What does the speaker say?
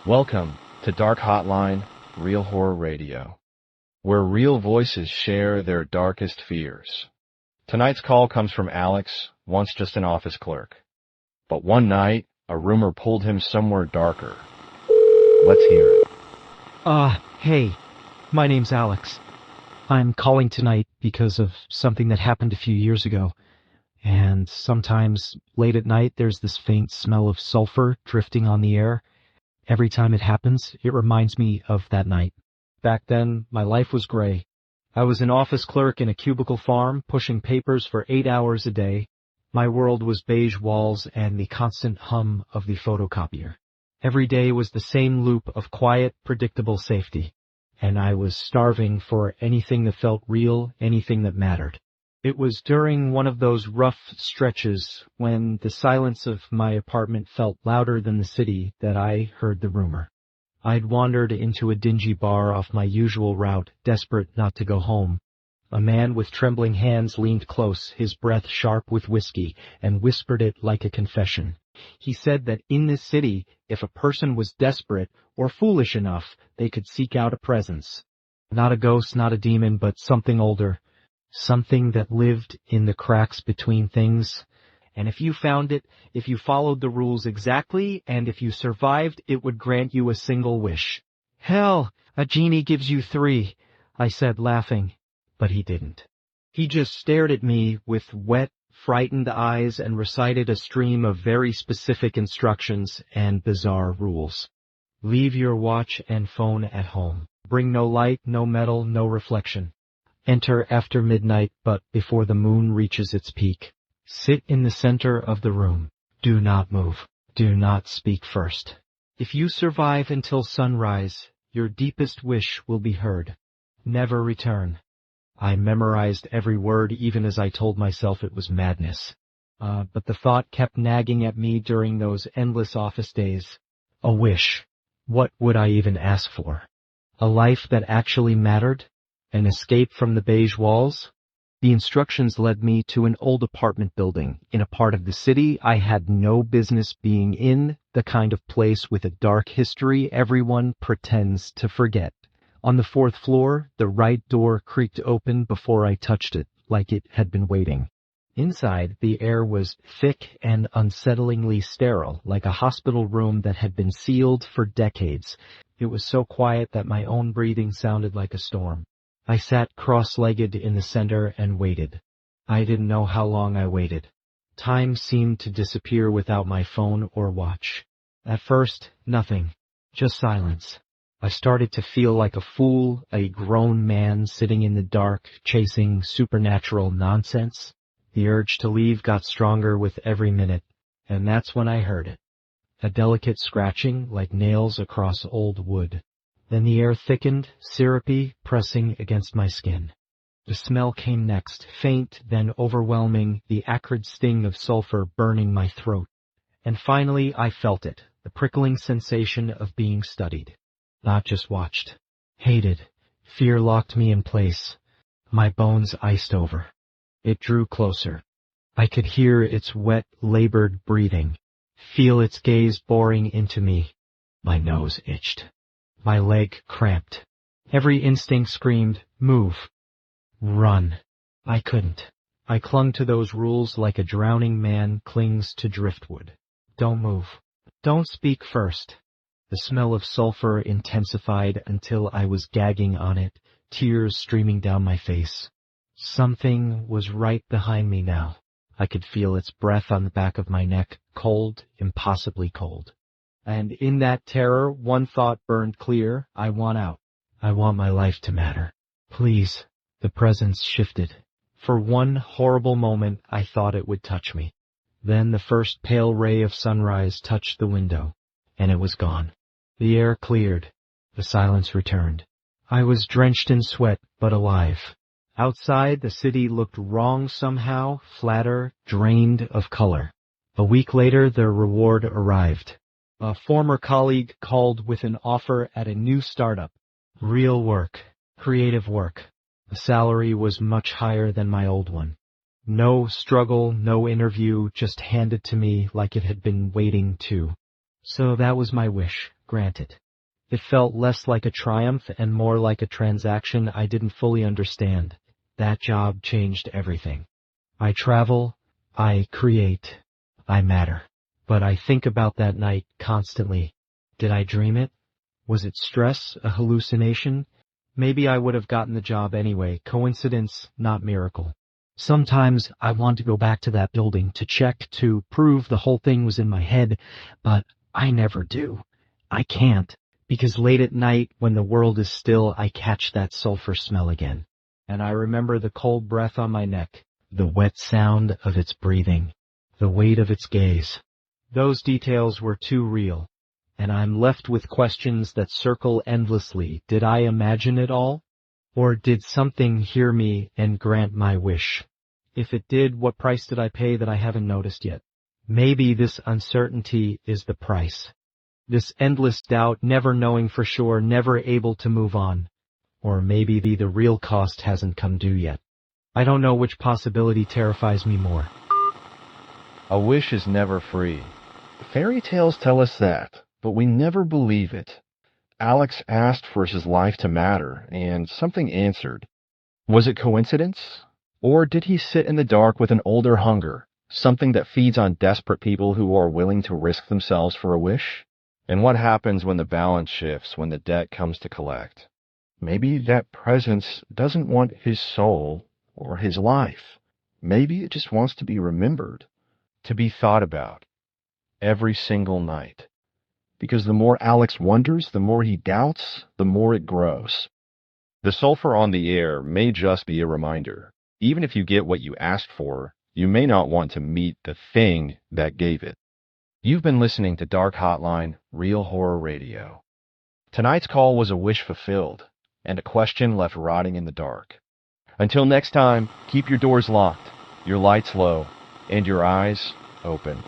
Welcome to Dark Hotline, Real Horror Radio, where real voices share their darkest fears. Tonight's call comes from Alex, once just an office clerk. But one night, a rumor pulled him somewhere darker. Let's hear it. Hey, my name's Alex. I'm calling tonight because of something that happened a few years ago. And sometimes, late at night, there's this faint smell of sulfur drifting on the air. Every time it happens, it reminds me of that night. Back then, my life was gray. I was an office clerk in a cubicle farm, pushing papers for 8 hours a day. My world was beige walls and the constant hum of the photocopier. Every day was the same loop of quiet, predictable safety. And I was starving for anything that felt real, anything that mattered. It was during one of those rough stretches when the silence of my apartment felt louder than the city that I heard the rumor. I'd wandered into a dingy bar off my usual route, desperate not to go home. A man with trembling hands leaned close, his breath sharp with whiskey, and whispered it like a confession. He said that in this city, if a person was desperate or foolish enough, they could seek out a presence. Not a ghost, not a demon, but something older. Something that lived in the cracks between things. And if you found it, if you followed the rules exactly, and if you survived, it would grant you a single wish. Hell, a genie gives you 3, I said, laughing. But he didn't. He just stared at me with wet, frightened eyes and recited a stream of very specific instructions and bizarre rules. Leave your watch and phone at home. Bring no light, no metal, no reflection. Enter after midnight, but before the moon reaches its peak. Sit in the center of the room. Do not move. Do not speak first. If you survive until sunrise, your deepest wish will be heard. Never return. I memorized every word even as I told myself it was madness. But the thought kept nagging at me during those endless office days. A wish. What would I even ask for? A life that actually mattered? An escape from the beige walls? The instructions led me to an old apartment building in a part of the city I had no business being in, the kind of place with a dark history everyone pretends to forget. On the 4th floor, the right door creaked open before I touched it, like it had been waiting. Inside, the air was thick and unsettlingly sterile, like a hospital room that had been sealed for decades. It was so quiet that my own breathing sounded like a storm. I sat cross-legged in the center and waited. I didn't know how long I waited. Time seemed to disappear without my phone or watch. At first, nothing. Just silence. I started to feel like a fool, a grown man sitting in the dark, chasing supernatural nonsense. The urge to leave got stronger with every minute, and that's when I heard it. A delicate scratching like nails across old wood. Then the air thickened, syrupy, pressing against my skin. The smell came next, faint, then overwhelming, the acrid sting of sulfur burning my throat. And finally I felt it, the prickling sensation of being studied. Not just watched. Hated. Fear locked me in place. My bones iced over. It drew closer. I could hear its wet, labored breathing. Feel its gaze boring into me. My nose itched. My leg cramped. Every instinct screamed, move. Run. I couldn't. I clung to those rules like a drowning man clings to driftwood. Don't move. Don't speak first. The smell of sulfur intensified until I was gagging on it, tears streaming down my face. Something was right behind me now. I could feel its breath on the back of my neck, cold, impossibly cold. And in that terror, one thought burned clear. I want out. I want my life to matter. Please. The presence shifted. For one horrible moment, I thought it would touch me. Then the first pale ray of sunrise touched the window, and it was gone. The air cleared. The silence returned. I was drenched in sweat, but alive. Outside, the city looked wrong somehow, flatter, drained of color. A week later, the reward arrived. A former colleague called with an offer at a new startup. Real work. Creative work. The salary was much higher than my old one. No struggle, no interview, just handed to me like it had been waiting too. So that was my wish. granted. It felt less like a triumph and more like a transaction I didn't fully understand. That job changed everything. I travel, I create, I matter. But I think about that night constantly. Did I dream it? Was it stress, a hallucination? Maybe I would have gotten the job anyway. Coincidence, not miracle. Sometimes I want to go back to that building to check, to prove the whole thing was in my head, but I never do. I can't, because late at night, when the world is still, I catch that sulfur smell again. And I remember the cold breath on my neck, the wet sound of its breathing, the weight of its gaze. Those details were too real, and I'm left with questions that circle endlessly. Did I imagine it all? Or did something hear me and grant my wish? If it did, what price did I pay that I haven't noticed yet? Maybe this uncertainty is the price. This endless doubt, never knowing for sure, never able to move on. Or maybe the real cost hasn't come due yet. I don't know which possibility terrifies me more. A wish is never free. Fairy tales tell us that, but we never believe it. Alex asked for his life to matter, and something answered. Was it coincidence? Or did he sit in the dark with an older hunger, something that feeds on desperate people who are willing to risk themselves for a wish? And what happens when the balance shifts, when the debt comes to collect? Maybe that presence doesn't want his soul or his life. Maybe it just wants to be remembered, to be thought about, every single night. Because the more Alex wonders, the more he doubts, the more it grows. The sulfur on the air may just be a reminder. Even if you get what you asked for, you may not want to meet the thing that gave it. You've been listening to Dark Hotline, Real Horror Radio. Tonight's call was a wish fulfilled, and a question left rotting in the dark. Until next time, keep your doors locked, your lights low, and your eyes open.